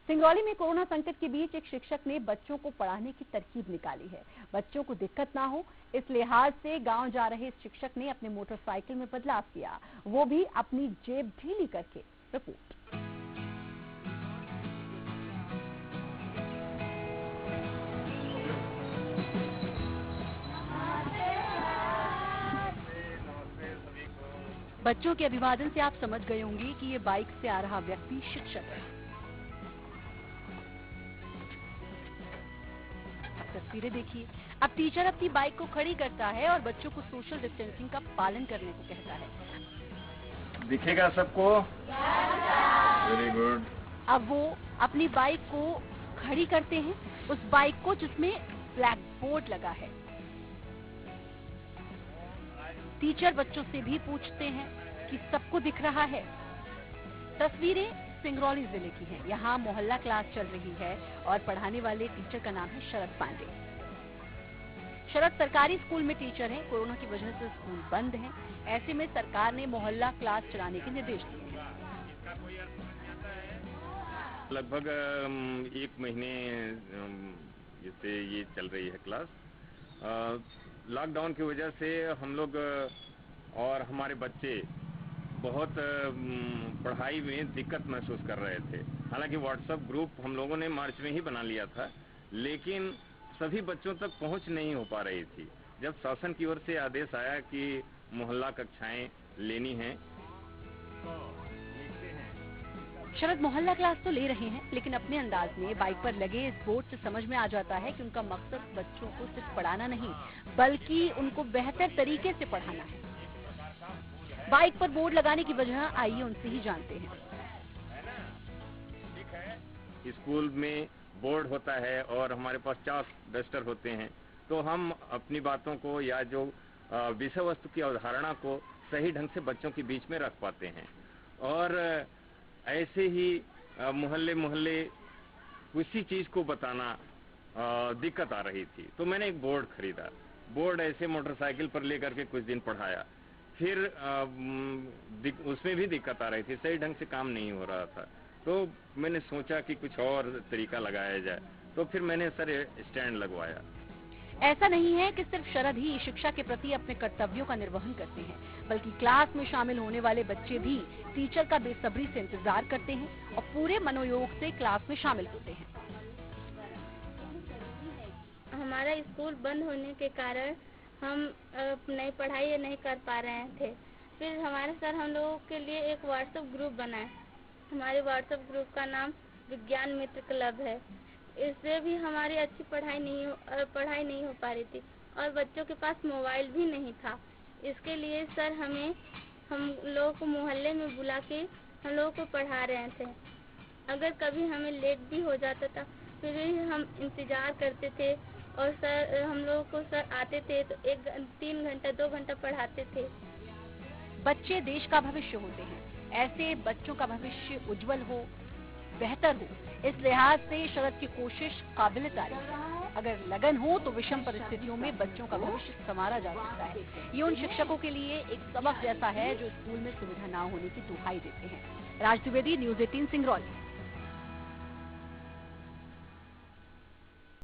सिंगरौली में कोरोना संकट के बीच एक शिक्षक ने बच्चों को पढ़ाने की तरकीब निकाली है। बच्चों को दिक्कत ना हो इस लिहाज से गांव जा रहे इस शिक्षक ने अपने मोटरसाइकिल में बदलाव किया, वो भी अपनी जेब ढीली करके। रिपोर्ट। बच्चों के अभिवादन से आप समझ गए होंगे कि ये बाइक से आ रहा व्यक्ति शिक्षक है। तस्वीरें देखिए। अब टीचर अपनी बाइक को खड़ी करता है और बच्चों को सोशल डिस्टेंसिंग का पालन करने को कहता है। दिखेगा सबको? Very good. अब वो अपनी बाइक को खड़ी करते हैं, उस बाइक को जिसमें ब्लैक बोर्ड लगा है। टीचर बच्चों से भी पूछते हैं कि सबको दिख रहा है। तस्वीरें सिंगरौली जिले की है। यहाँ मोहल्ला क्लास चल रही है और पढ़ाने वाले टीचर का नाम है शरद पांडे। शरद सरकारी स्कूल में टीचर हैं। कोरोना की वजह से स्कूल बंद है, ऐसे में सरकार ने मोहल्ला क्लास चलाने के निर्देश दिए हैं। लगभग 1 महीने से ये चल रही है क्लास। लॉकडाउन की वजह से हम लोग और हमारे बच्चे बहुत पढ़ाई में दिक्कत महसूस कर रहे थे। हालांकि व्हाट्सएप ग्रुप हम लोगों ने मार्च में ही बना लिया था, लेकिन सभी बच्चों तक पहुंच नहीं हो पा रही थी। जब शासन की ओर से आदेश आया कि मोहल्ला कक्षाएं लेनी हैं, शरद मोहल्ला क्लास तो ले रहे हैं, लेकिन अपने अंदाज में बाइक पर लगे इस बोर्ड से समझ में आ जाता है कि उनका मकसद बच्चों को सिर्फ पढ़ाना नहीं, बल्कि उनको बेहतर तरीके से पढ़ाना है। बाइक पर बोर्ड लगाने की वजह आइए उनसे ही जानते हैं। स्कूल में बोर्ड होता है और हमारे पास चाक डस्टर होते हैं, तो हम अपनी बातों को या जो विषय वस्तु की अवधारणा को सही ढंग से बच्चों के बीच में रख पाते हैं। और ऐसे ही मोहल्ले मोहल्ले किसी चीज को बताना दिक्कत आ रही थी, तो मैंने एक बोर्ड खरीदा। बोर्ड ऐसे मोटरसाइकिल पर लेकर के कुछ दिन पढ़ाया। फिर उसमें भी दिक्कत आ रही थी, सही ढंग से काम नहीं हो रहा था, तो मैंने सोचा कि कुछ और तरीका लगाया जाए, तो फिर मैंने सर स्टैंड लगवाया। ऐसा नहीं है कि सिर्फ शरद ही शिक्षा के प्रति अपने कर्तव्यों का निर्वहन करते हैं, बल्कि क्लास में शामिल होने वाले बच्चे भी टीचर का बेसब्री से इंतजार करते हैं और पूरे मनोयोग से क्लास में शामिल होते हैं। हमारा स्कूल बंद होने के कारण हम नई पढ़ाई नहीं कर पा रहे थे। फिर हमारे सर हम लोगों के लिए एक व्हाट्सएप ग्रुप बनाए। हमारे व्हाट्सएप ग्रुप का नाम विज्ञान मित्र क्लब है। इससे भी हमारी अच्छी पढ़ाई नहीं हो पा रही थी और बच्चों के पास मोबाइल भी नहीं था। इसके लिए सर हम लोगों को मोहल्ले में बुला के हम लोगों को पढ़ा रहे थे। अगर कभी हमें लेट भी हो जाता था, फिर भी हम इंतजार करते थे और सर हम लोगों को सर आते थे तो 3 घंटा 2 घंटा पढ़ाते थे। बच्चे देश का भविष्य होते हैं, ऐसे बच्चों का भविष्य उज्जवल हो, बेहतर हो, इस लिहाज से शरद की कोशिश काबिल तारीफ है। अगर लगन हो तो विषम परिस्थितियों में बच्चों का भविष्य संवारा जा सकता है। ये उन शिक्षकों के लिए एक सबक जैसा है जो स्कूल में सुविधा न होने की दुहाई देते हैं। राज द्विवेदी, न्यूज़ 18 सिंगरौली।